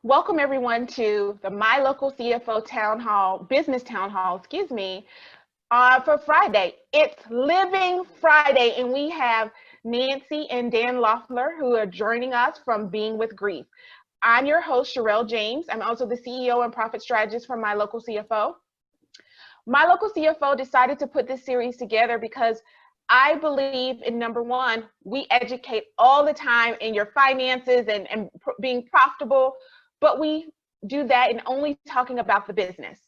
Welcome everyone to the My Local CFO business town hall, for Friday. It's Living Friday, and we have Nancy and Dan Loeffler who are joining us from Being with Grief. I'm your host, Sherelle James. I'm also the CEO and profit strategist for My Local CFO. My Local CFO decided to put this series together because I believe in, number one, we educate all the time in your finances and being profitable, but we do that in only talking about the business.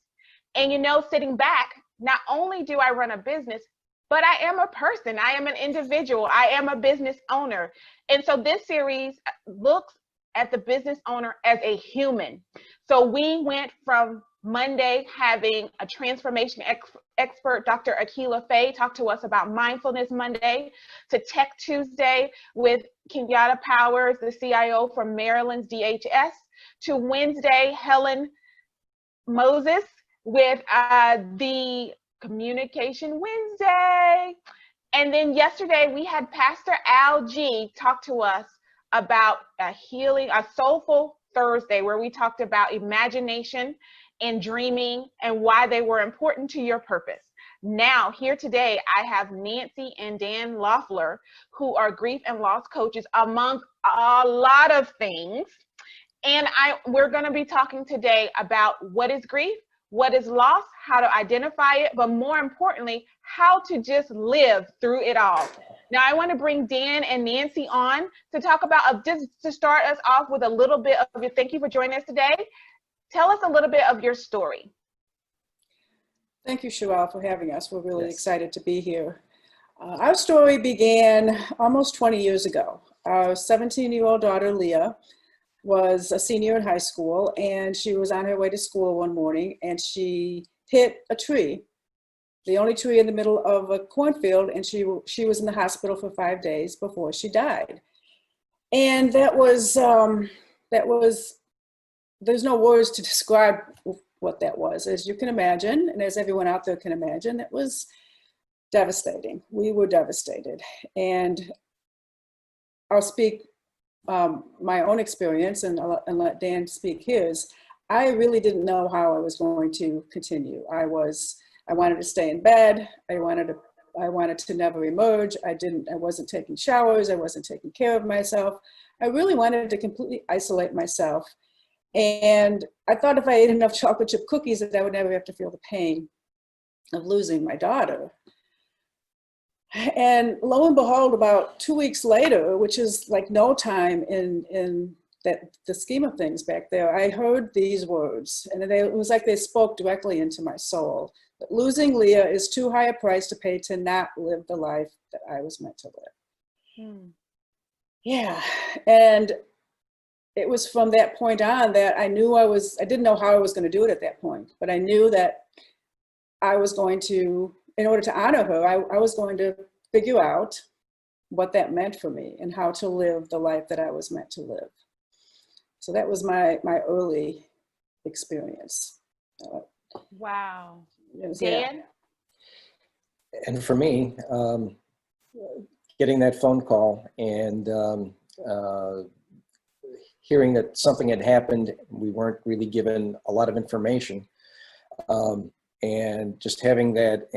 And sitting back, not only do I run a business, but I am a person. I am an individual. I am a business owner. And so this series looks at the business owner as a human. So we went from Monday having a transformation expert, Dr. Akila Faye, talk to us about Mindfulness Monday, to Tech Tuesday with Kenyatta Powers, the CIO from Maryland's DHS, to Wednesday, Helen Moses with the Communication Wednesday. And then yesterday we had Pastor Al G talk to us about a soulful Thursday, where we talked about imagination and dreaming and why they were important to your purpose. Now, here today, I have Nancy and Dan Loeffler, who are grief and loss coaches, among a lot of things. And we're going to be talking today about what is grief, what is loss, how to identify it, but more importantly, how to just live through it all. Now, I want to bring Dan and Nancy on to talk about, just to start us off with a little bit of your, thank you for joining us today. Tell us a little bit of your story. Thank you, Sherelle, for having us. We're really excited to be here. Our story began almost 20 years ago. Our 17-year-old daughter, Leah, was a senior in high school, and she was on her way to school one morning, and she hit a tree, the only tree in the middle of a cornfield, and she was in the hospital for 5 days before she died. And that was, there's no words to describe what that was. As you can imagine, and as everyone out there can imagine, it was devastating. We were devastated. And I'll speak my own experience and let Dan speak his. I really didn't know how I was going to continue. I wanted to stay in bed. I wanted to never emerge. I wasn't taking showers. I wasn't taking care of myself. I really wanted to completely isolate myself. And I thought if I ate enough chocolate chip cookies that I would never have to feel the pain of losing my daughter. And lo and behold, about 2 weeks later, which is like no time in the scheme of things back there, I heard these words, and it was like they spoke directly into my soul. That losing Leah is too high a price to pay to not live the life that I was meant to live. Yeah, and it was from that point on that I knew I didn't know how I was going to do it at that point, but I knew that I was going to, in order to honor her, I was going to figure out what that meant for me and how to live the life that I was meant to live. So that was my early experience. Wow. Dan? Yeah. And for me, getting that phone call and hearing that something had happened, we weren't really given a lot of information, and just having that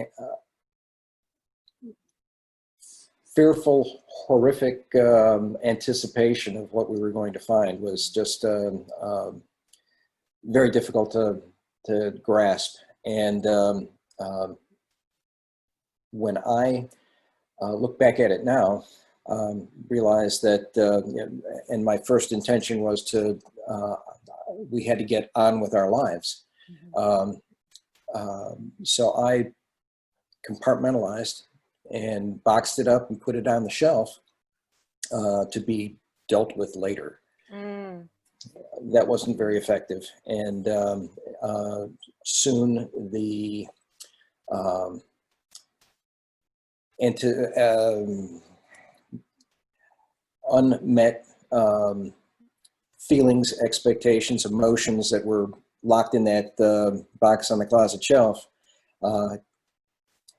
fearful, horrific anticipation of what we were going to find was just very difficult to grasp. And when I look back at it now, realized that, and my first intention was we had to get on with our lives. So I compartmentalized and boxed it up and put it on the shelf to be dealt with later. That wasn't very effective. And soon the unmet feelings, expectations, emotions that were locked in that box on the closet shelf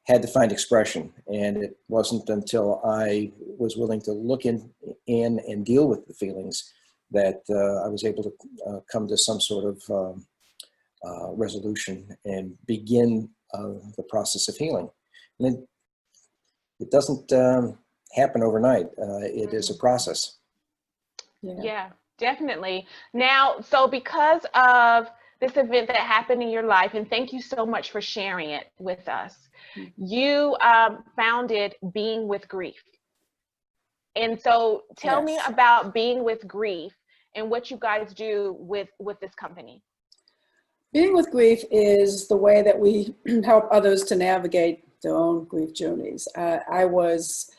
had to find expression. And it wasn't until I was willing to look in and deal with the feelings that I was able to come to some sort of resolution and begin the process of healing. And it doesn't happen overnight. It is a process. Yeah, definitely. Now, so because of this event that happened in your life, and thank you so much for sharing it with us, you founded Being with Grief. And so tell me about Being with Grief and what you guys do with this company. Being with Grief is the way that we help others to navigate their own grief journeys. I was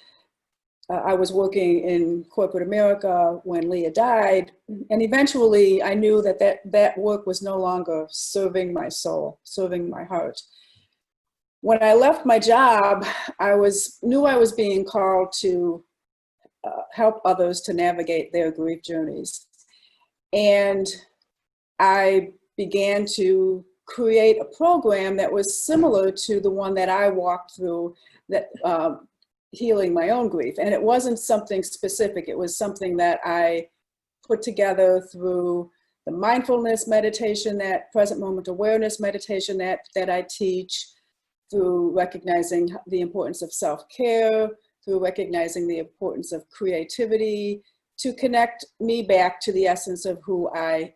working in corporate America when Leah died, and eventually I knew that work was no longer serving my soul, serving my heart. When I left my job, I knew I was being called to help others to navigate their grief journeys. And I began to create a program that was similar to the one that I walked through, that healing my own grief. And it wasn't something specific. It was something that I put together through the mindfulness meditation, that present moment awareness meditation that I teach, through recognizing the importance of self-care, through recognizing the importance of creativity, to connect me back to the essence of who I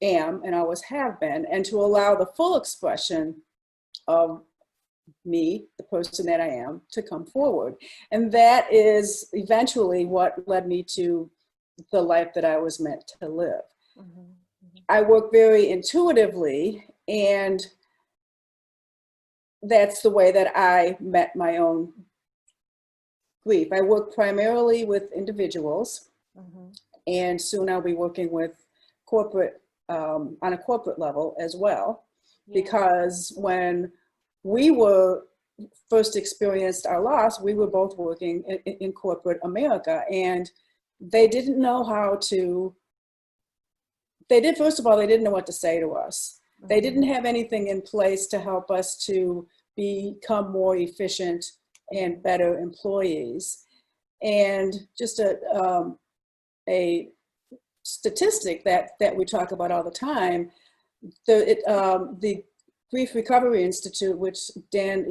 am and always have been, and to allow the full expression of me, the person that I am, to come forward. And that is eventually what led me to the life that I was meant to live. I work very intuitively, and that's the way that I met my own grief. I work primarily with individuals, and soon I'll be working with corporate, on a corporate level as well, because when we were first experienced our loss, we were both working in corporate America, and they didn't know how to, first of all, they didn't know what to say to us. They didn't have anything in place to help us to become more efficient and better employees. And just a statistic that we talk about all the time, the Grief Recovery Institute, which Dan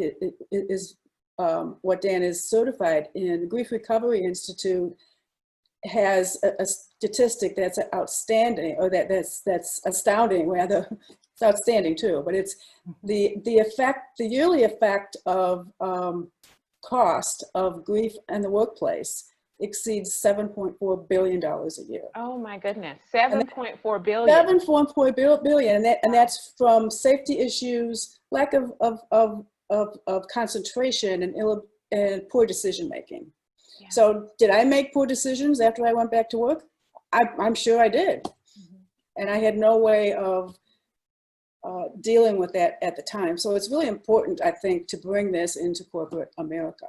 is what Dan is certified in, the Grief Recovery Institute has a statistic that's outstanding, or that's astounding rather. It's outstanding too, but it's the yearly effect of cost of grief in the workplace exceeds $7.4 billion a year. Oh my goodness, 7.4 billion. 7.4 billion, and that's from safety issues, lack of concentration, and poor decision making. Yeah. So did I make poor decisions after I went back to work? I'm sure I did. And I had no way of dealing with that at the time. So it's really important, I think, to bring this into corporate America.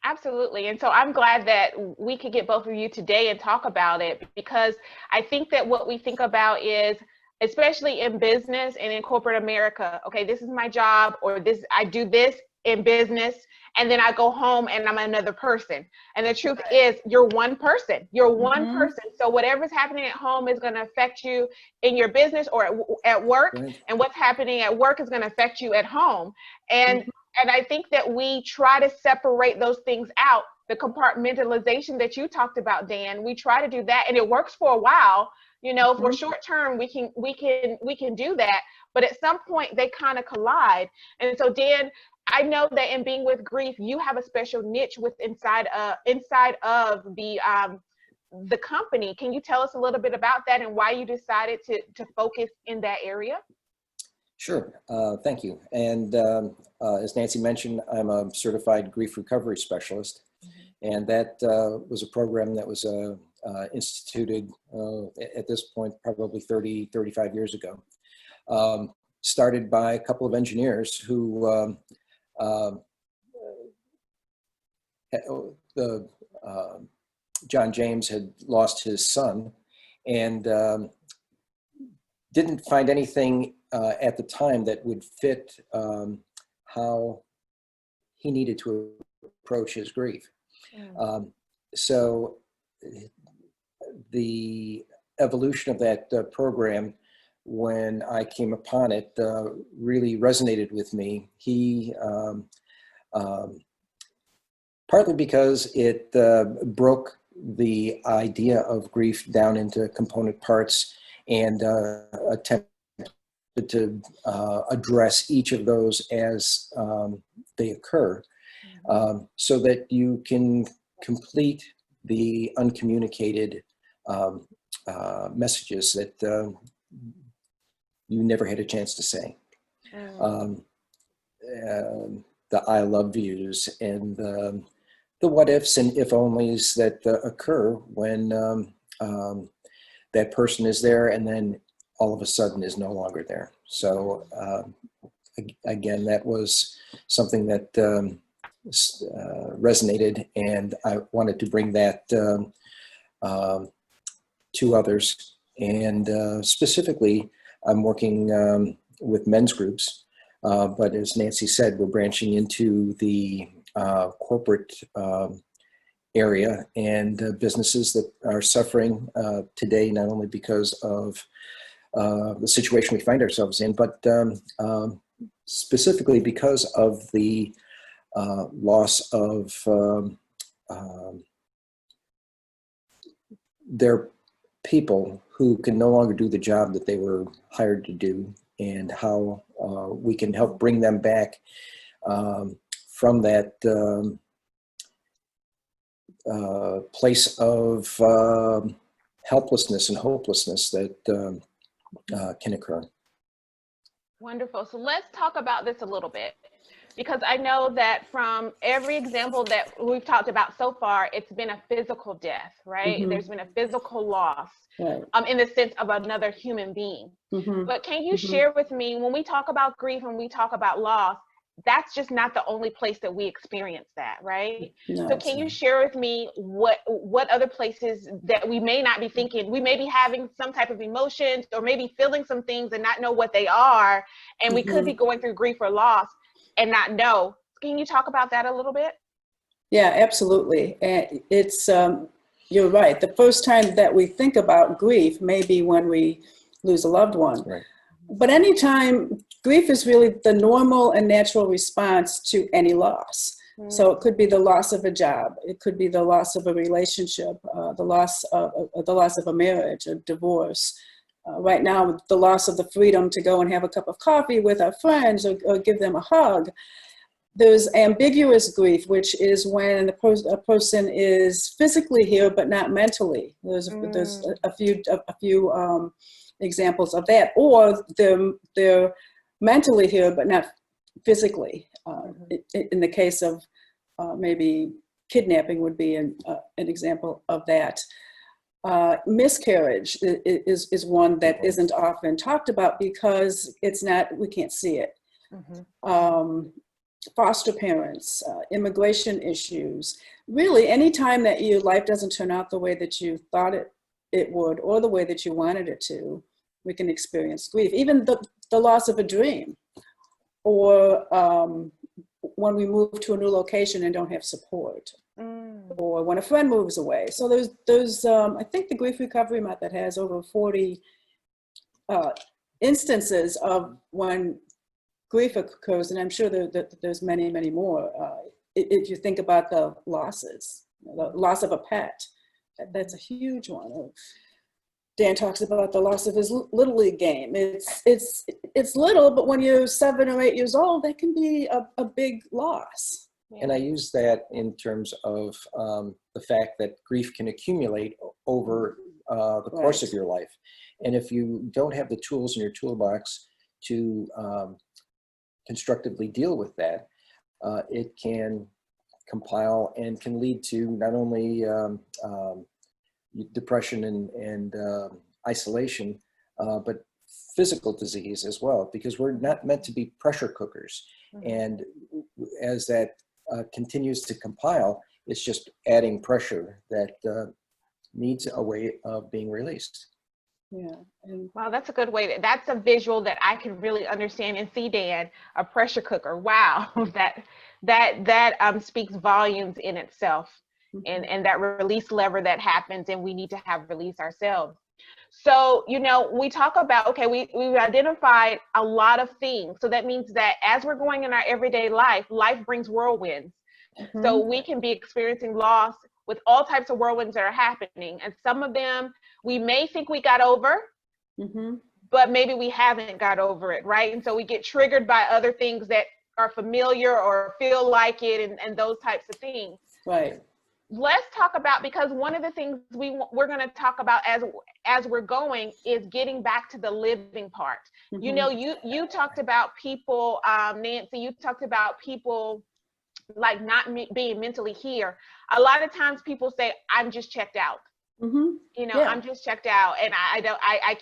Absolutely. And so I'm glad that we could get both of you today and talk about it, because I think that what we think about is, especially in business and in corporate America, okay, this is my job, or I do this in business, and then I go home and I'm another person. And the truth is, you're one person. You're one person. So whatever's happening at home is going to affect you in your business or at work. And what's happening at work is going to affect you at home. And I think that we try to separate those things out. The compartmentalization that you talked about, Dan, we try to do that, and it works for a while. You know, for short term, we can do that, but at some point they kind of collide. And so, Dan, I know that in Being with Grief, you have a special niche inside of the company. Can you tell us a little bit about that and why you decided to focus in that area? Sure, thank you. And as Nancy mentioned, I'm a certified grief recovery specialist, and that was a program that was instituted at this point probably 35 years ago. Started by a couple of engineers who John James had lost his son, and didn't find anything at the time that would fit how he needed to approach his grief. So the evolution of that program, when I came upon it, really resonated with me. He, partly because it broke the idea of grief down into component parts and attempted to address each of those as they occur, so that you can complete the uncommunicated messages that you never had a chance to say. The I love yous and the what ifs and if onlys that occur when that person is there and then all of a sudden is no longer there. So again, that was something that resonated, and I wanted to bring that to others. And specifically, I'm working with men's groups, but as Nancy said, we're branching into the corporate area and businesses that are suffering today, not only because of the situation we find ourselves in, but specifically because of the loss of their people who can no longer do the job that they were hired to do, and how we can help bring them back from that place of helplessness and hopelessness that can occur. Wonderful. So let's talk about this a little bit, because I know that from every example that we've talked about so far, it's been a physical death, right? Mm-hmm. There's been a physical loss, Right. in the sense of another human being. Mm-hmm. But can you Mm-hmm. share with me, when we talk about grief and we talk about loss, that's just not the only place that we experience that, right? No, So can you share with me what other places that we may not be thinking, we may be having some type of emotions or maybe feeling some things and not know what they are, and we could be going through grief or loss and not know. Can you talk about that a little bit? Yeah, absolutely. And it's, you're right. The first time that we think about grief may be when we lose a loved one. Right. But anytime, grief is really the normal and natural response to any loss. So it could be the loss of a job. It could be the loss of a relationship, the loss of a marriage, a divorce. Right now, the loss of the freedom to go and have a cup of coffee with our friends or give them a hug. There's ambiguous grief, which is when a person is physically here but not mentally. There's a few examples of that, or they're mentally here but not physically. In the case of maybe kidnapping would be an example of that. Miscarriage is one that isn't often talked about because we can't see it. Foster parents, immigration issues. Really, anytime that your life doesn't turn out the way that you thought it would, or the way that you wanted it to, we can experience grief. Even the loss of a dream, or when we move to a new location and don't have support, or when a friend moves away. So there's I think the Grief Recovery Method has over 40 instances of when grief occurs, and I'm sure that there's many, many more. If you think about the losses, the loss of a pet, that's a huge one. Dan talks about the loss of his Little League game. It's little, but when you're 7 or 8 years old, that can be a big loss. And I use that in terms of the fact that grief can accumulate over the course of your life. And if you don't have the tools in your toolbox to constructively deal with that, it can compile and can lead to not only depression and isolation, but physical disease as well, because we're not meant to be pressure cookers. And as that continues to compile, it's just adding pressure that needs a way of being released. Yeah. Wow, that's a good way. That's a visual that I can really understand and see, Dan, a pressure cooker. Wow, that speaks volumes in itself. and that release lever that happens, and we need to have release ourselves. So, you know, we talk about, okay, we've identified a lot of things. So that means that as we're going in our everyday life, life brings whirlwinds. So we can be experiencing loss with all types of whirlwinds that are happening. And some of them we may think we got over, but maybe we haven't got over it, right? And so we get triggered by other things that are familiar or feel like it, and those types of things. Right. Let's talk about, because one of the things we're going to talk about as we're going is getting back to the living part. You know, you talked about people, Nancy, you talked about people like not being mentally here. A lot of times people say, I'm just checked out. You know, I'm just checked out, and I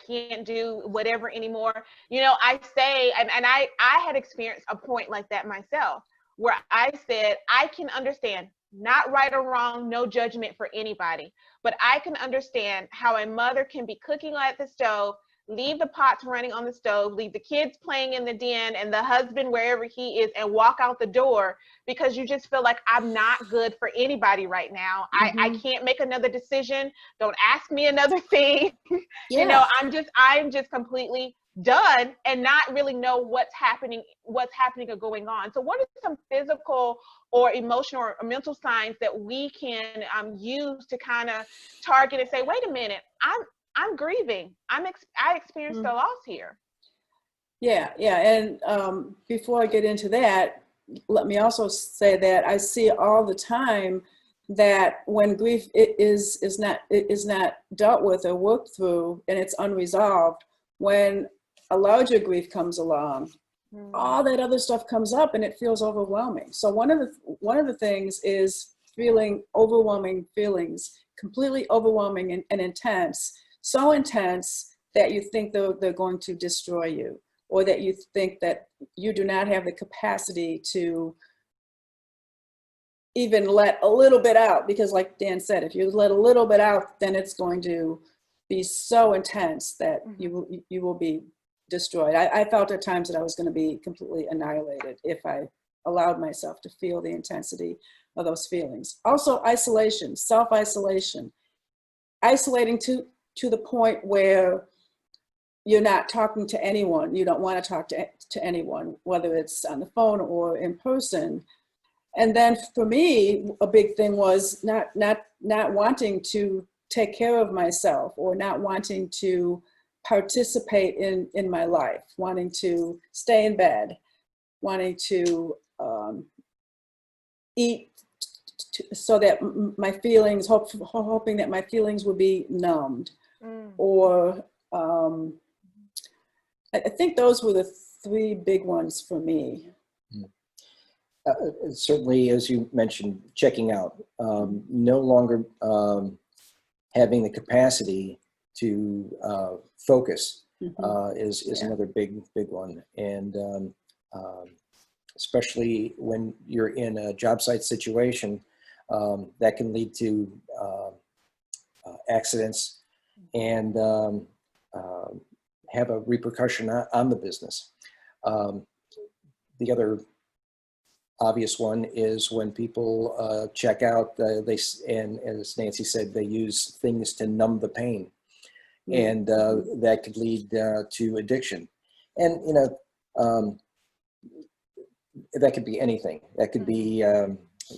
can't do whatever anymore. You know, I say, and I had experienced a point like that myself, where I said, I can understand, not right or wrong, no judgment for anybody, but I can understand how a mother can be cooking at the stove, leave the pots running on the stove, leave the kids playing in the den and the husband wherever he is, and walk out the door because you just feel like, I'm not good for anybody right now. I can't make another decision. Don't ask me another thing. You know, I'm just completely done and not really know what's happening or going on. So what are some physical or emotional or mental signs that we can use to kind of target and say, wait a minute, I'm grieving. I experienced a loss here. Yeah. And before I get into that, let me also say that I see all the time that when grief is not dealt with or worked through, and it's unresolved, when a larger grief comes along, all that other stuff comes up and it feels overwhelming. So one of the things is feeling overwhelming feelings, completely overwhelming and intense, so intense that you think they're going to destroy you, or that you think that you do not have the capacity to even let a little bit out, because like Dan said, if you let a little bit out, then it's going to be so intense that you will be destroyed. I felt at times that I was going to be completely annihilated if I allowed myself to feel the intensity of those feelings. Also, isolation, self-isolation, isolating to the point where you're not talking to anyone. You don't want to talk to anyone, whether it's on the phone or in person. And then for me, a big thing was not wanting to take care of myself, or not wanting to participate in my life, wanting to stay in bed, wanting to eat so that my feelings, hoping that my feelings would be numbed. Or I think those were the three big ones for me. Certainly, as you mentioned, checking out, no longer having the capacity to focus is another big one. And especially when you're in a job site situation, that can lead to accidents and have a repercussion on the business. The other obvious one is when people check out, and as Nancy said, they use things to numb the pain, and that could lead to addiction. And you know, that could be anything. That could be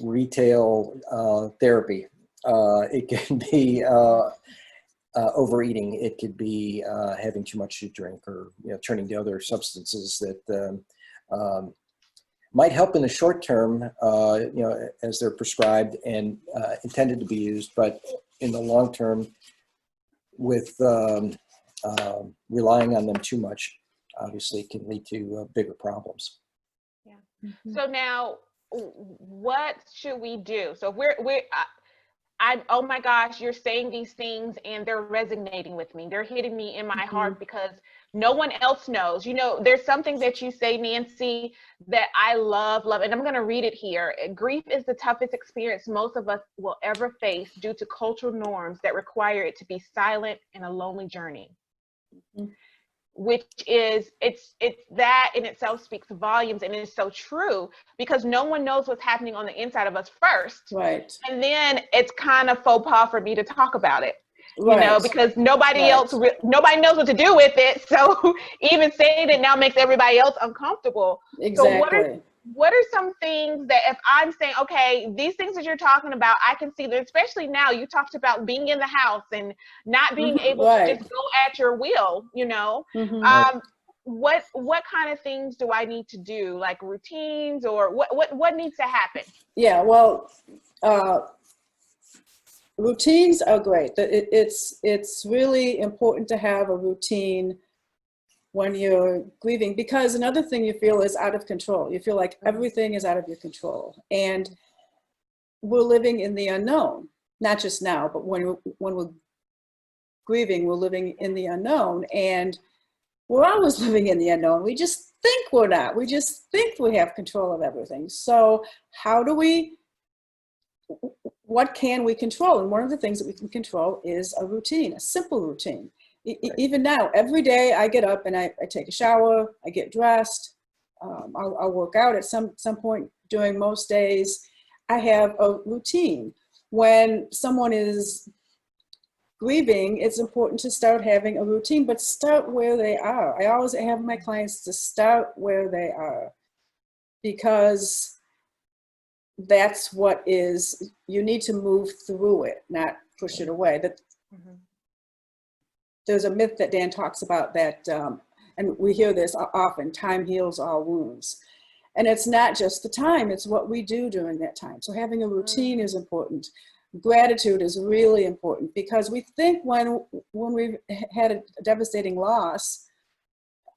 retail therapy. It can be overeating. It could be having too much to drink, or turning to other substances that might help in the short term, as they're prescribed and intended to be used, but in the long term, with relying on them too much, obviously can lead to bigger problems. Yeah. So now, what should we do? So oh my gosh, you're saying these things and they're resonating with me. They're hitting me in my heart because no one else knows. There's something that you say, Nancy, that I love, and I'm going to read it here. Grief is the toughest experience most of us will ever face due to cultural norms that require it to be silent and a lonely journey. which is, it's that in itself speaks volumes, and it's so true, because no one knows what's happening on the inside of us first. Right. And then it's kind of faux pas for me to talk about it. Right. You know, because nobody else, nobody knows what to do with it. So even saying it now makes everybody else uncomfortable. Exactly. So what are some things that if I'm saying, okay, these things that you're talking about, I can see that, especially now, you talked about being in the house and not being able to just go at your will, you know, what kind of things do I need to do, like routines, or what needs to happen? Yeah, well, routines are great. It's really important to have a routine when you're grieving, because another thing you feel is out of control. You feel like everything is out of your control, and we're living in the unknown. Not just now, but when we're grieving, we're living in the unknown, and we're always living in the unknown. We just think we're not. We just think we have control of everything. So what can we control? And one of the things that we can control is a routine, a simple routine. Even now, every day I get up and I take a shower, I get dressed, I'll work out at some point during most days. I have a routine. When someone is grieving, it's important to start having a routine, but start where they are. I always have my clients to start where they are, because that's what is, you need to move through it, not push it away. There's a myth that Dan talks about that, and we hear this often, time heals all wounds. And it's not just the time, it's what we do during that time. So having a routine is important. Gratitude is really important, because we think when we've had a devastating loss,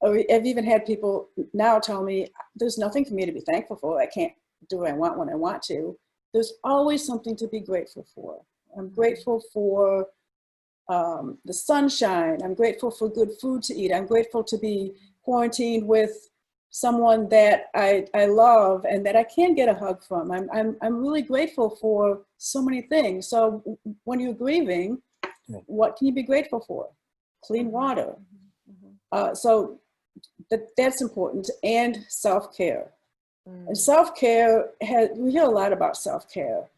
or I've even had people now tell me, there's nothing for me to be thankful for. I can't do what I want when I want to. There's always something to be grateful for. I'm grateful for the sunshine. I'm grateful for good food to eat. I'm grateful to be quarantined with someone that I love and that I can get a hug from. I'm really grateful for so many things. So when you're grieving, what can you be grateful for? Clean water. So that's important. And self-care. And self-care, we hear a lot about self-care.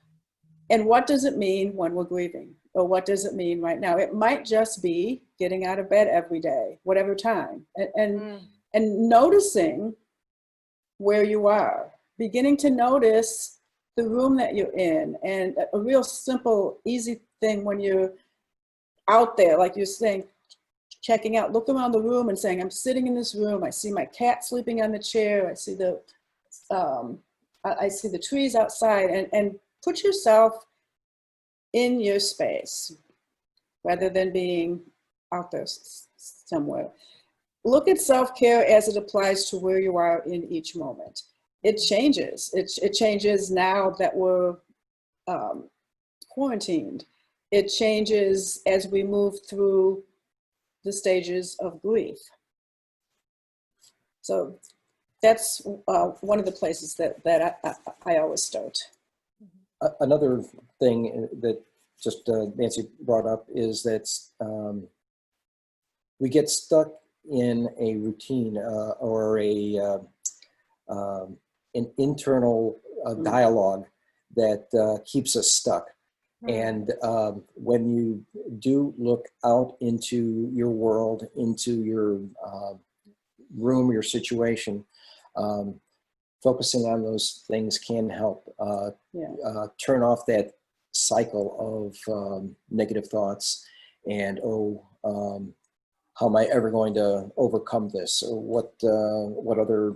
And what does it mean when we're grieving? Or what does it mean right now? It might just be getting out of bed every day, whatever time, and noticing where you are, beginning to notice the room that you're in. And a real simple, easy thing when you're out there, like you're saying, checking out, look around the room and saying, I'm sitting in this room. I see my cat sleeping on the chair. I see the trees outside, and put yourself in your space rather than being out there somewhere. Look at self-care as it applies to where you are in each moment. It changes. It changes now that we're quarantined. It changes as we move through the stages of grief. So that's one of the places that I always start. Another thing that just Nancy brought up is that we get stuck in a routine or an internal dialogue that keeps us stuck. And when you do look out into your world, into your room, your situation, focusing on those things can help turn off that cycle of negative thoughts and, how am I ever going to overcome this? Or what other,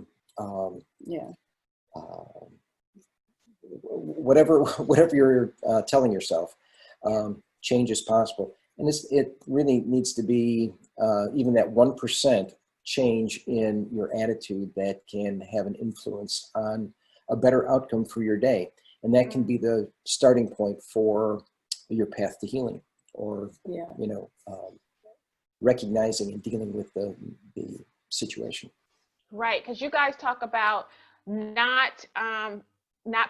whatever you're telling yourself, change is possible. And it really needs to be even that 1% change in your attitude that can have an influence on a better outcome for your day. And that can be the starting point for your path to healing, or, recognizing and dealing with the situation. Right, because you guys talk about not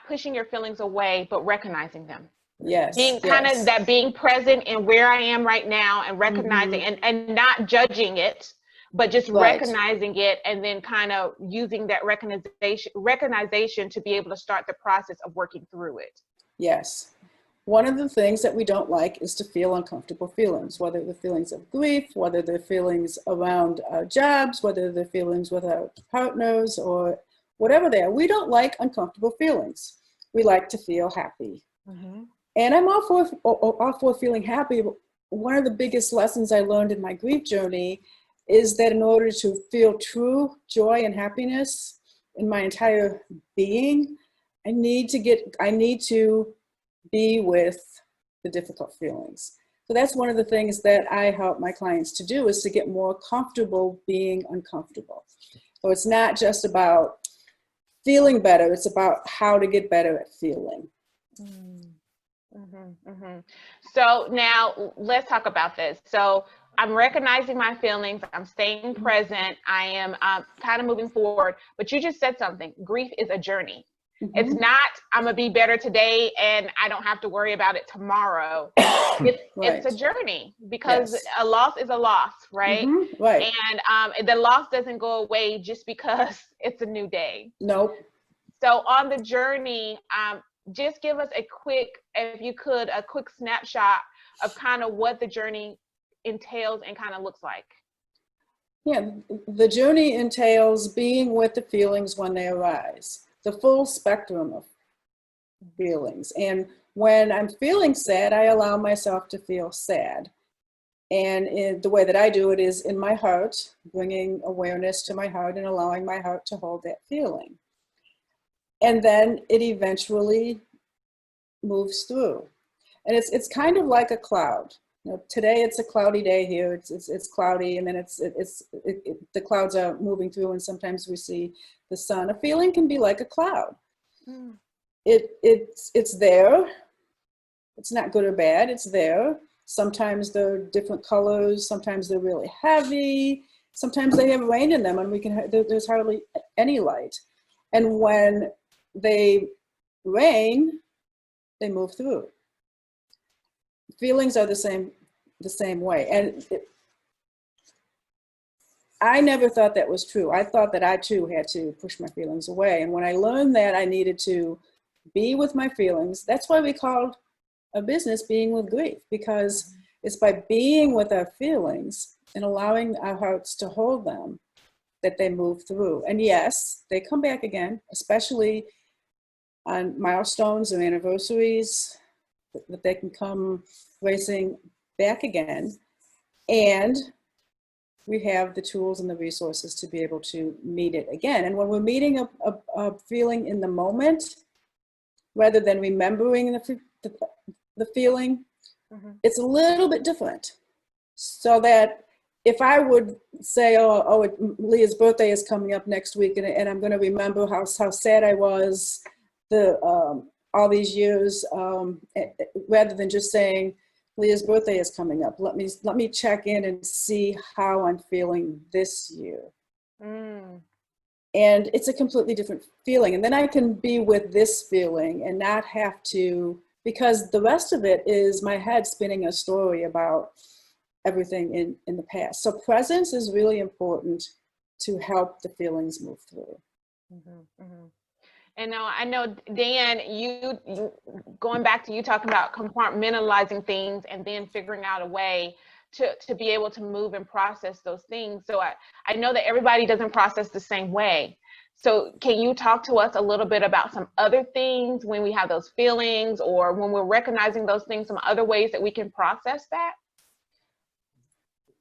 pushing your feelings away, but recognizing them. Yes. Being kind of that being present in where I am right now and recognizing and not judging it, but just Right. recognizing it and then kind of using that recognition to be able to start the process of working through it. Yes. One of the things that we don't like is to feel uncomfortable feelings, whether they're feelings of grief, whether they're feelings around our jobs, whether they're feelings with our partners, or whatever they are. We don't like uncomfortable feelings. We like to feel happy. Mm-hmm. And I'm all for feeling happy. One of the biggest lessons I learned in my grief journey is that in order to feel true joy and happiness in my entire being, I need to be with the difficult feelings. So that's one of the things that I help my clients to do, is to get more comfortable being uncomfortable. So it's not just about feeling better, it's about how to get better at feeling. Mm-hmm, mm-hmm. So now let's talk about this. So I'm recognizing my feelings, I'm staying present, I am kind of moving forward, but you just said something. Grief is a journey. Mm-hmm. It's not, I'm gonna be better today and I don't have to worry about it tomorrow. It's Right. it's a journey, because Yes. a loss is a loss, right? Mm-hmm. Right. And the loss doesn't go away just because it's a new day. Nope. So on the journey, just give us a quick, if you could, a quick snapshot of kind of what the journey entails and kind of looks like. Yeah, the journey entails being with the feelings when they arise, the full spectrum of feelings. And when I'm feeling sad, I allow myself to feel sad. And the way that I do it is in my heart, bringing awareness to my heart and allowing my heart to hold that feeling. And then it eventually moves through. And it's kind of like a cloud. You know, today it's a cloudy day here. It's cloudy, and then the clouds are moving through, and sometimes we see the sun. A feeling can be like a cloud. Mm. It's there. It's not good or bad. It's there. Sometimes they're different colors. Sometimes they're really heavy. Sometimes they have rain in them, and there's hardly any light. And when they rain, they move through. Feelings are the same way. And I never thought that was true. I thought that I too had to push my feelings away. And when I learned that I needed to be with my feelings, that's why we called a business Being with Grief, because it's by being with our feelings and allowing our hearts to hold them that they move through. And yes, they come back again, especially on milestones or anniversaries, that they can come racing back again. And we have the tools and the resources to be able to meet it again. And when we're meeting a feeling in the moment, rather than remembering the feeling, Mm-hmm. it's a little bit different. So that if I would say, Leah's birthday is coming up next week, and I'm going to remember how sad I was all these years, rather than just saying, Leah's birthday is coming up. Let me check in and see how I'm feeling this year. Mm. And it's a completely different feeling. And then I can be with this feeling and not have to, because the rest of it is my head spinning a story about everything in the past. So presence is really important to help the feelings move through. Mm-hmm, mm-hmm. And now I know, Dan, you going back to you talking about compartmentalizing things and then figuring out a way to be able to move and process those things. So I know that everybody doesn't process the same way. So can you talk to us a little bit about some other things when we have those feelings, or when we're recognizing those things, some other ways that we can process that?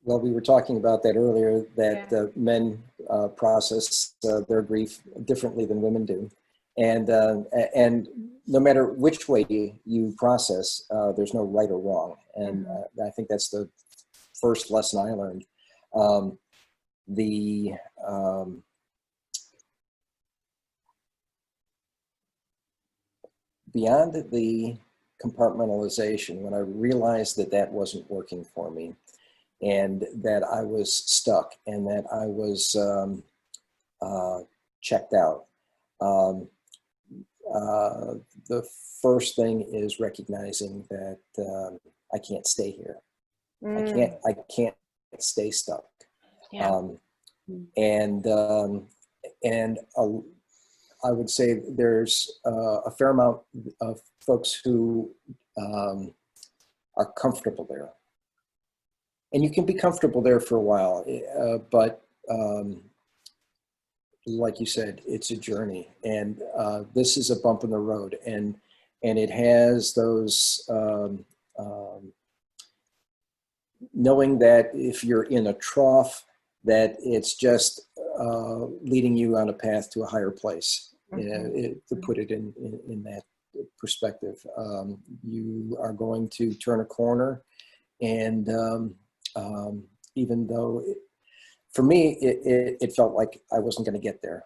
Well, we were talking about that earlier, that men process their grief differently than women do. And no matter which way you process, there's no right or wrong. And I think that's the first lesson I learned. Beyond the compartmentalization, when I realized that wasn't working for me, and that I was stuck, and that I was checked out, the first thing is recognizing that I can't stay here. I can't stay stuck. Yeah. and I would say there's a fair amount of folks who are comfortable there. And you can be comfortable there for a while, but like you said, it's a journey, and this is a bump in the road, and it has those knowing that if you're in a trough, that it's just leading you on a path to a higher place. To put it in that perspective, you are going to turn a corner, and even though for me it felt like I wasn't going to get there,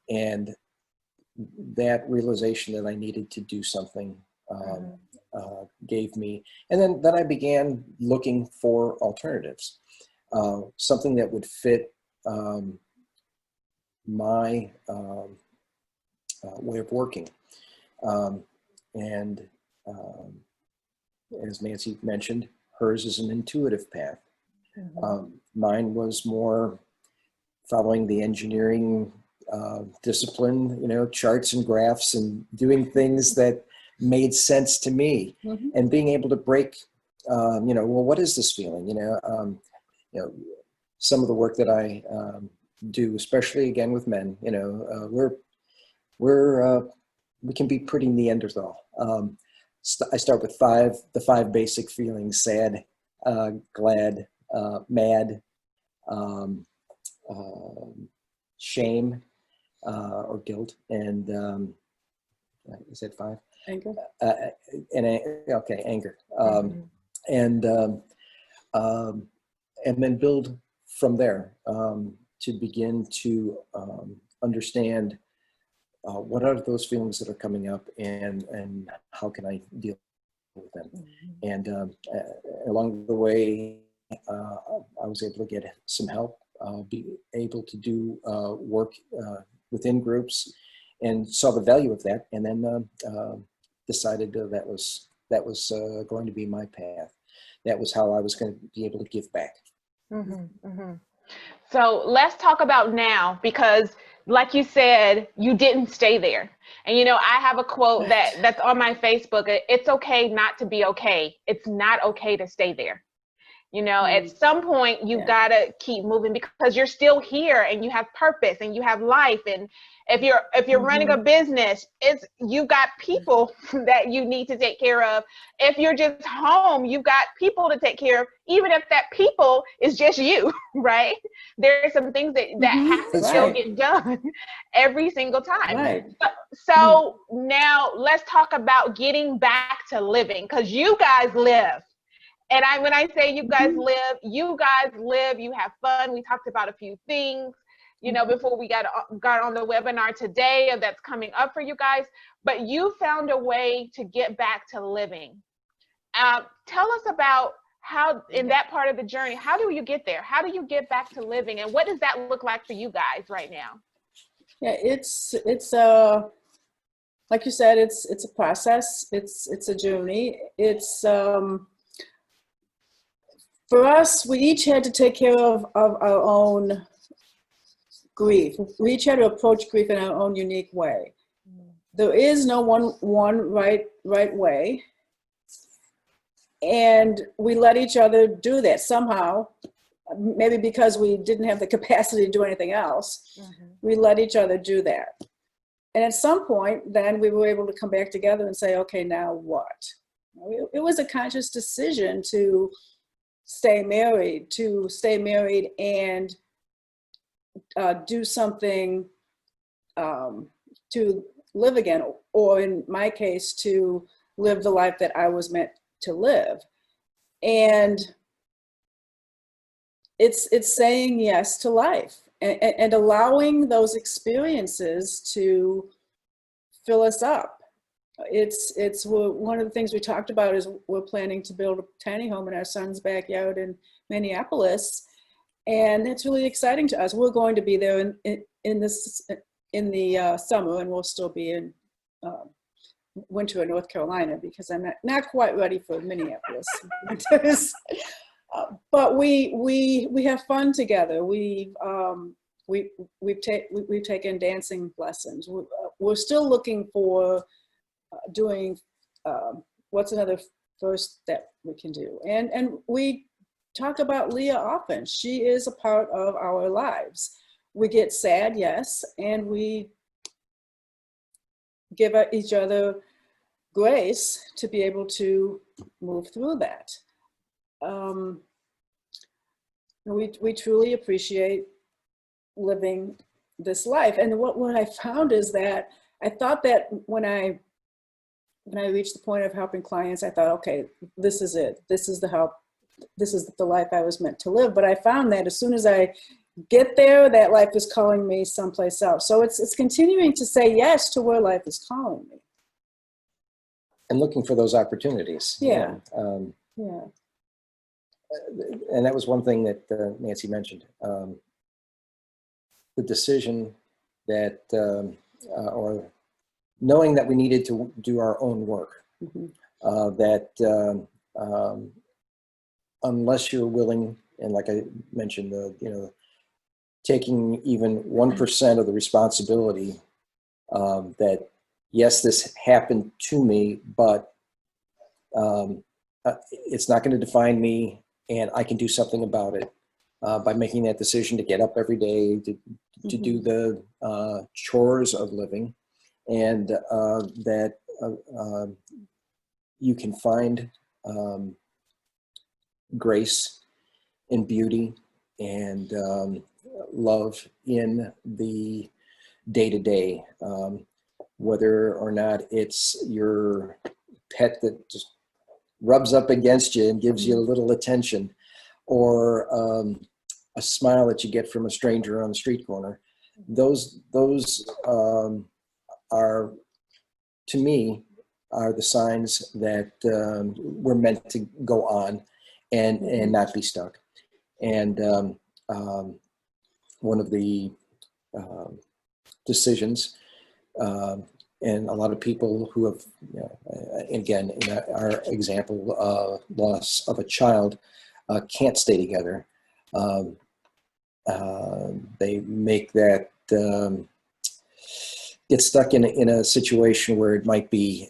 and that realization that I needed to do something gave me, and then I began looking for alternatives, something that would fit my way of working. And as Nancy mentioned, hers is an intuitive path. Mine was more following the engineering discipline, charts and graphs and doing things that made sense to me, and being able to break, well, what is this feeling? Some of the work that I do, especially again with men, we can be pretty Neanderthal. I start with the five basic feelings: sad, glad, mad, shame, or guilt, and is that five? Anger. Anger. And then build from there to begin to understand what are those feelings that are coming up, and how can I deal with them. And along the way, I was able to get some help, be able to do work within groups, and saw the value of that, and then decided that was going to be my path. That was how I was going to be able to give back. So let's talk about now, because like you said, you didn't stay there. And, I have a quote that's on my Facebook. It's okay not to be okay. It's not okay to stay there. At some point you've got to keep moving, because you're still here and you have purpose and you have life. And if you're running a business, you've got people that you need to take care of. If you're just home, you've got people to take care of, even if that people is just you, right? There are some things that have to still get done every single time. Right. So now let's talk about getting back to living, because you guys live. And when I say you guys live, you have fun. We talked about a few things, before we got on the webinar today, that's coming up for you guys, but you found a way to get back to living. Tell us about how, in that part of the journey, how do you get there? How do you get back to living? And what does that look like for you guys right now? Yeah, it's like you said, it's a process. It's a journey. It's, for us, we each had to take care of our own grief. We each had to approach grief in our own unique way. There is no one right way. And we let each other do that somehow, maybe because we didn't have the capacity to do anything else. We let each other do that. And at some point, then we were able to come back together and say, okay, now what? It was a conscious decision to stay married and do something to live again, or in my case, to live the life that I was meant to live. And it's saying yes to life, and allowing those experiences to fill us up. It's one of the things we talked about is we're planning to build a tiny home in our son's backyard in Minneapolis, and it's really exciting to us. We're going to be there in the summer, and we'll still be in winter in North Carolina, because I'm not quite ready for Minneapolis. But we have fun together. We've taken dancing lessons. We're still looking for doing what's another first that we can do. And we talk about Leah often. She is a part of our lives. We get sad, yes, and we give each other grace to be able to move through that. We truly appreciate living this life. And what I found is that I thought that when I reached the point of helping clients, I thought, okay, this is it. This is the help. This is the life I was meant to live. But I found that as soon as I get there, that life is calling me someplace else. So it's continuing to say yes to where life is calling me. And looking for those opportunities. Yeah. Yeah. And that was one thing that Nancy mentioned. The decision that, or knowing that we needed to do our own work, that unless you're willing, and like I mentioned, taking even 1% of the responsibility, that yes, this happened to me, but it's not going to define me, and I can do something about it by making that decision to get up every day, to do the chores of living, and that you can find grace and beauty and love in the day-to-day, whether or not it's your pet that just rubs up against you and gives you a little attention, or a smile that you get from a stranger on the street corner. Those are, to me, are the signs that we're meant to go on and not be stuck. And one of the decisions, and a lot of people who have, again, in our example, loss of a child, can't stay together. They make that, get stuck in a situation where it might be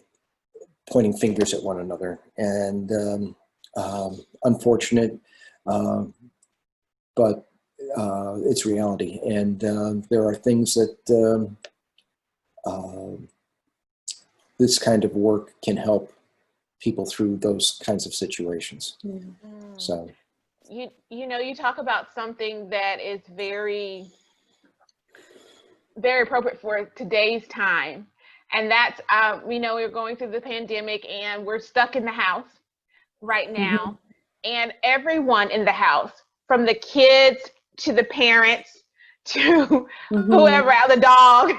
pointing fingers at one another, and unfortunate, but it's reality. And there are things that this kind of work can help people through those kinds of situations. So, you talk about something that is very, very appropriate for today's time. And that's, we know we're going through the pandemic and we're stuck in the house right now. And everyone in the house, from the kids to the parents to whoever, the dog,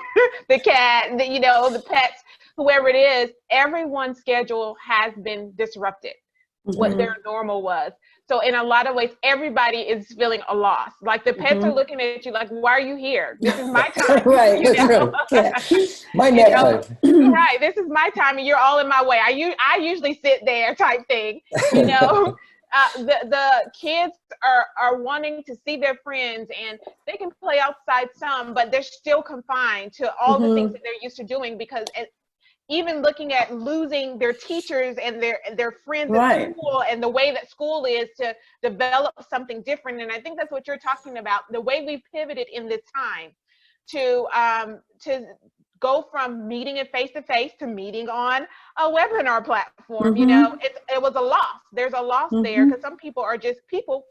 the cat, the pets, whoever it is, everyone's schedule has been disrupted, what their normal was. So in a lot of ways, everybody is feeling a loss. Like the pets are looking at you like, why are you here? This is my time. Right. My nap time. Right. This is my time and you're all in my way. I usually sit there type thing, the kids are wanting to see their friends, and they can play outside some, but they're still confined to all the things that they're used to doing, because even looking at losing their teachers and their friends at school, and the way that school is to develop something different. And I think that's what you're talking about, the way we pivoted in this time to go from meeting it face to face to meeting on a webinar platform. It was a loss. There's a loss there, because some people are just people.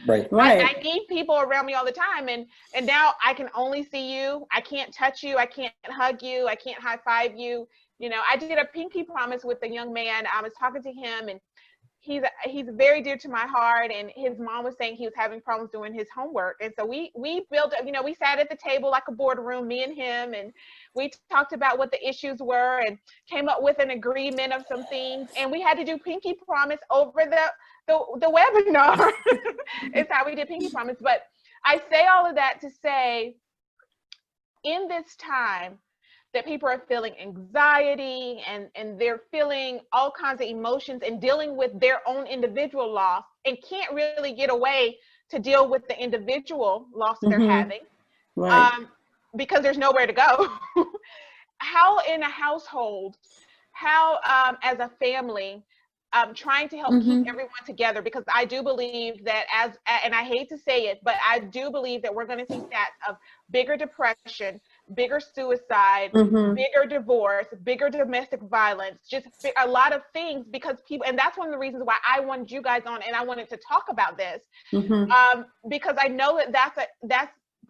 Right. I need people around me all the time, and now I can only see you. I can't touch you. I can't hug you. I can't high five you. I did a pinky promise with a young man. I was talking to him, and he's very dear to my heart, and his mom was saying he was having problems doing his homework. And so we built, we sat at the table like a boardroom, me and him, and we talked about what the issues were and came up with an agreement of some things. And we had to do pinky promise over the webinar. It's how we did pinky promise. But I say all of that to say, in this time, that people are feeling anxiety and they're feeling all kinds of emotions and dealing with their own individual loss and can't really get away to deal with the individual loss they're having, Right. because there's nowhere to go. How in a household, how as a family, trying to help keep everyone together, because I do believe that and I hate to say it, but I do believe that we're going to see stats of bigger depression, bigger suicide, bigger divorce, bigger domestic violence, just a lot of things, because people, and that's one of the reasons why I wanted you guys on and I wanted to talk about this, because I know that that's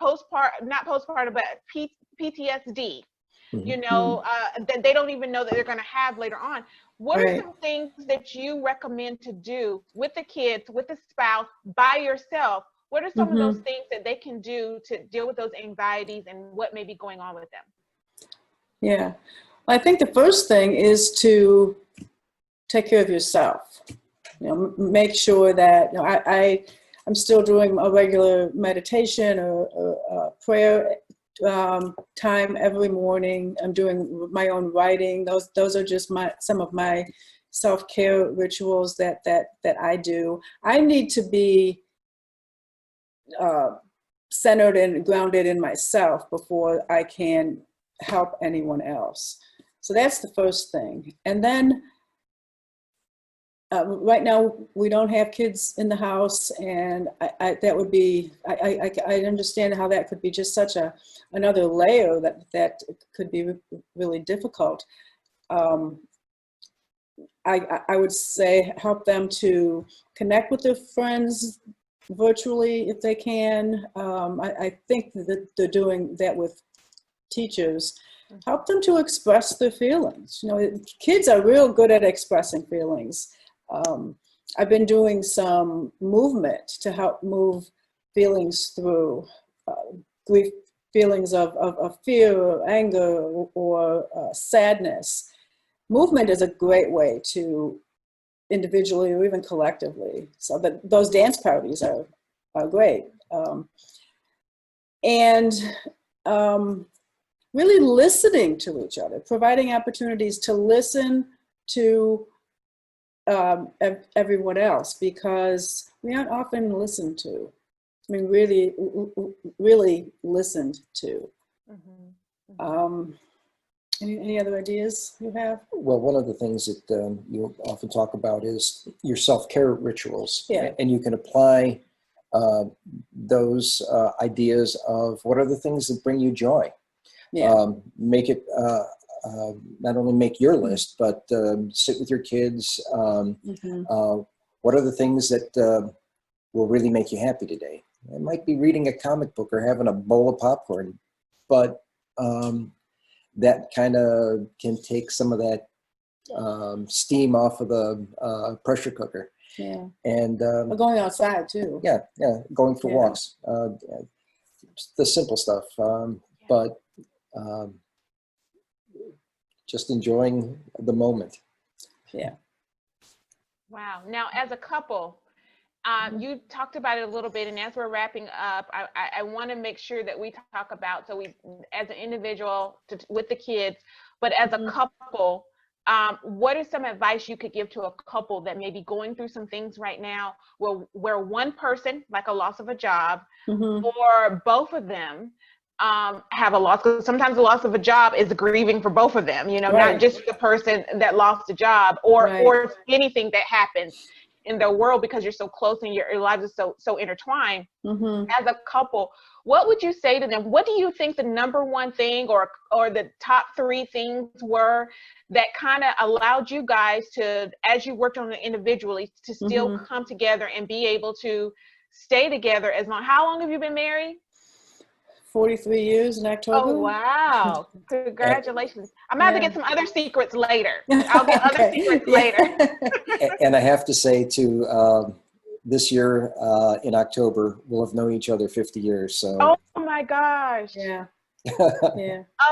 not postpartum, but PTSD. You know, that they don't even know that they're going to have later on. What are some things that you recommend to do with the kids, with the spouse, by yourself? What are some of those things that they can do to deal with those anxieties and what may be going on with them? Yeah. I think the first thing is to take care of yourself. You know, make sure that, you know, I'm still doing a regular meditation or prayer time every morning. I'm doing my own writing. Those are just some of my self-care rituals that I do. I need to be centered and grounded in myself before I can help anyone else. So that's the first thing. And then right now we don't have kids in the house, and that would be, I understand how that could be just such another layer that could be really difficult. I would say help them to connect with their friends virtually if they can. I think that they're doing that with teachers. Help them to express their feelings. You know, kids are real good at expressing feelings. I've been doing some movement to help move feelings through, grief, feelings of fear or anger or sadness. Movement is a great way to individually or even collectively. So those dance parties are great. And really listening to each other, providing opportunities to listen to everyone else, because we aren't often listened to. I mean, really listened to. Any other ideas you have? Well, one of the things that you often talk about is your self-care rituals. Yeah. And you can apply those ideas of what are the things that bring you joy. Yeah. Make it not only make your list, but sit with your kids. What are the things that will really make you happy today? It might be reading a comic book or having a bowl of popcorn, but that kind of can take some of that steam off of the pressure cooker. Yeah. And going outside too. Yeah, going for walks. The simple stuff, but just enjoying the moment. Yeah. Wow. Now, as a couple, you talked about it a little bit, and as we're wrapping up, I want to make sure that we talk about, so we, as an individual with the kids, but as a couple, what is some advice you could give to a couple that may be going through some things right now where one person, like a loss of a job, or both of them have a loss? Because sometimes the loss of a job is grieving for both of them, you know, not just the person that lost a job, or anything that happens in their world, because you're so close and your lives are so intertwined. As a couple, what would you say to them? What do you think the number one thing or the top three things were that kind of allowed you guys to, as you worked on it individually, to still come together and be able to stay together as long? How long have you been married? 43 years in October. Oh, wow. Congratulations. I'm about to get some other secrets later. I'll get other secrets later. And I have to say too, this year in October, we'll have known each other 50 years. So. Oh my gosh. Yeah.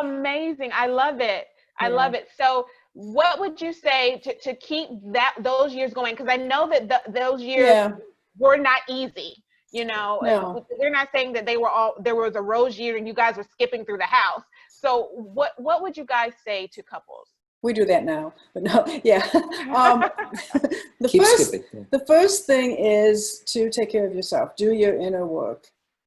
Amazing. I love it. I love it. So what would you say to keep those years going? Because I know that those years were not easy. You know, we're not saying that there was a rose year and you guys were skipping through the house. So what would you guys say to couples? We do that now, but no, yeah. Keep skipping. The first thing is to take care of yourself. Do your inner work.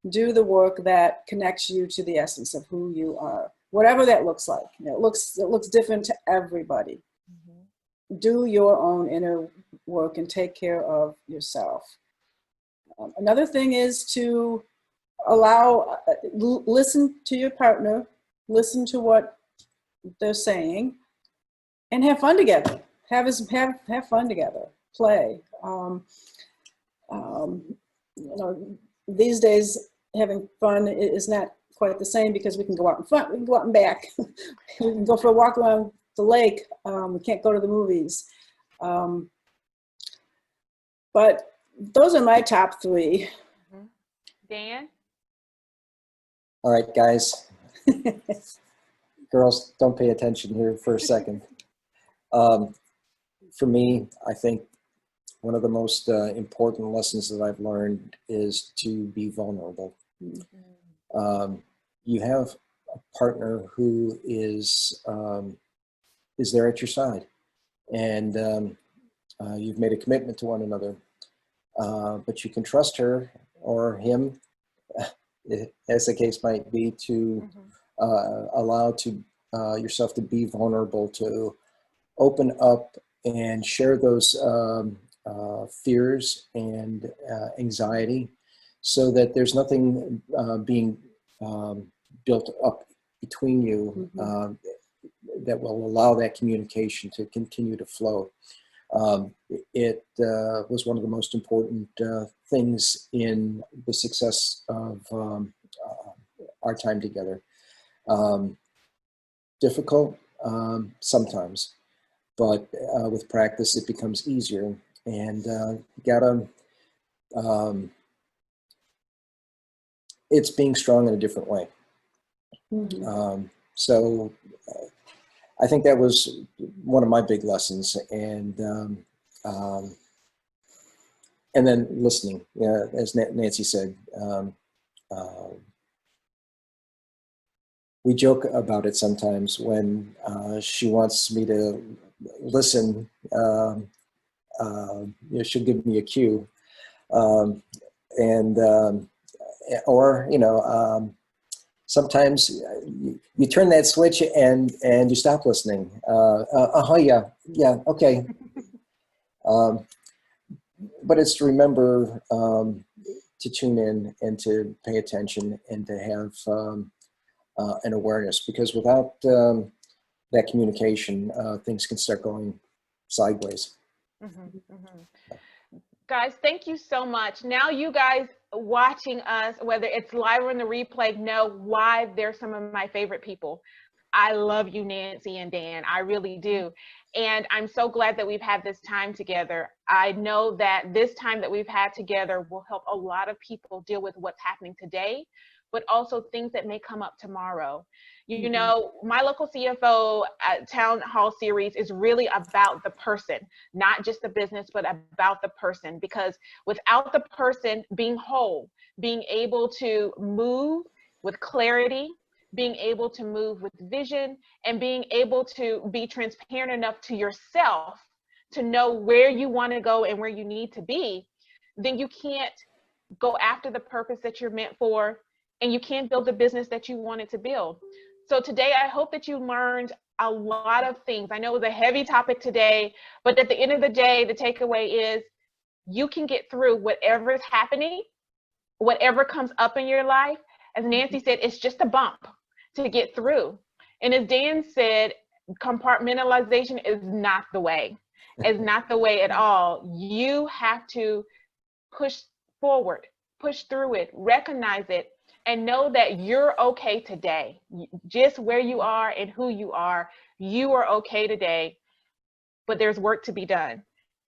Do the work that connects you to the essence of who you are, whatever that looks like. It looks different to everybody. Mm-hmm. Do your own inner work and take care of yourself. Another thing is to listen to your partner, listen to what they're saying, and have fun together. Have fun together. Play. These days, having fun is not quite the same because we can go out in front, we can go out and back. We can go for a walk around the lake. We can't go to the movies. But those are my top three. Dan? All right, guys. Girls, don't pay attention here for a second. For me, I think one of the most important lessons that I've learned is to be vulnerable. Mm-hmm. You have a partner who is there at your side, and you've made a commitment to one another, but you can trust her or him, as the case might be, to allow yourself to be vulnerable, to open up and share those fears and anxiety, so that there's nothing being built up between you that will allow that communication to continue to flow. It was one of the most important things in the success of our time together. Difficult sometimes, but with practice it becomes easier, and you gotta it's being strong in a different way. So I think that was one of my big lessons, and then listening, as Nancy said. We joke about it sometimes when she wants me to listen. She'll give me a cue, sometimes you turn that switch and you stop listening. Yeah, okay. But it's to remember to tune in and to pay attention and to have an awareness, because without that communication, things can start going sideways. Guys, thank you so much. Now you guys watching us, whether it's live or in the replay, know why they're some of my favorite people. I love you, Nancy and Dan. I really do. And I'm so glad that we've had this time together. I know that this time that we've had together will help a lot of people deal with what's happening today, but also things that may come up tomorrow. You know, my local CFO town hall series is really about the person, not just the business, but about the person. Because without the person being whole, being able to move with clarity, being able to move with vision, and being able to be transparent enough to yourself to know where you want to go and where you need to be, then you can't go after the purpose that you're meant for, and you can't build the business that you wanted to build. So today, I hope that you learned a lot of things. I know it was a heavy topic today, but at the end of the day, the takeaway is you can get through whatever is happening, whatever comes up in your life. As Nancy said, it's just a bump to get through. And as Dan said, compartmentalization is not the way. It's not the way at all. You have to push forward, push through it, recognize it, and know that you're okay today. Just where you are and who you are okay today, but there's work to be done.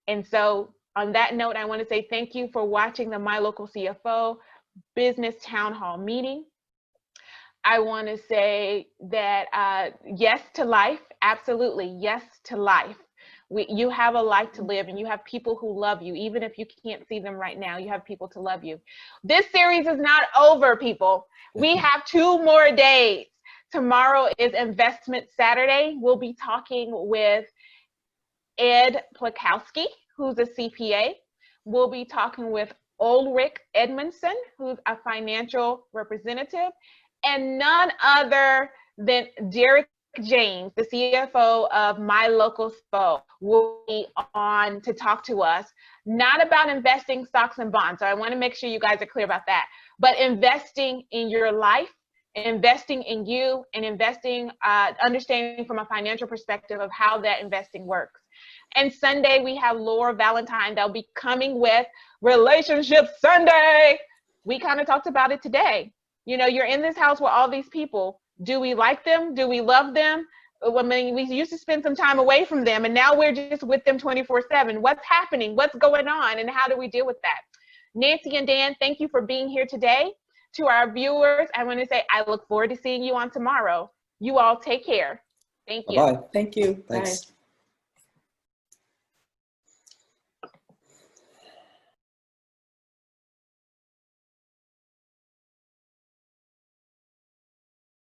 And so on that note, I want to say thank you for watching the My Local CFO Business Town Hall meeting. I want to say that yes to life, absolutely, yes to life. You have a life to live, and you have people who love you. Even if you can't see them right now, you have people to love you. This series is not over, people. We have 2 more days Tomorrow is Investment Saturday. We'll be talking with Ed Plakowski, who's a CPA. We'll be talking with Ulrich Edmondson, who's a financial representative, and none other than Derek James, the CFO of My Local CFO, will be on to talk to us, not about investing stocks and bonds. So I want to make sure you guys are clear about that, but investing in your life, investing in you, and investing, understanding from a financial perspective of how that investing works. And Sunday, we have Laura Valentine that'll be coming with Relationship Sunday. We kind of talked about it today. You know, you're in this house with all these people. Do we like them? Do we love them? I mean, we used to spend some time away from them, and now we're just with them 24/7. What's happening? What's going on? And how do we deal with that? Nancy and Dan, thank you for being here today. To our viewers, I want to say I look forward to seeing you on tomorrow. You all take care. Thank you. Bye-bye. Thank you. Thanks. Bye.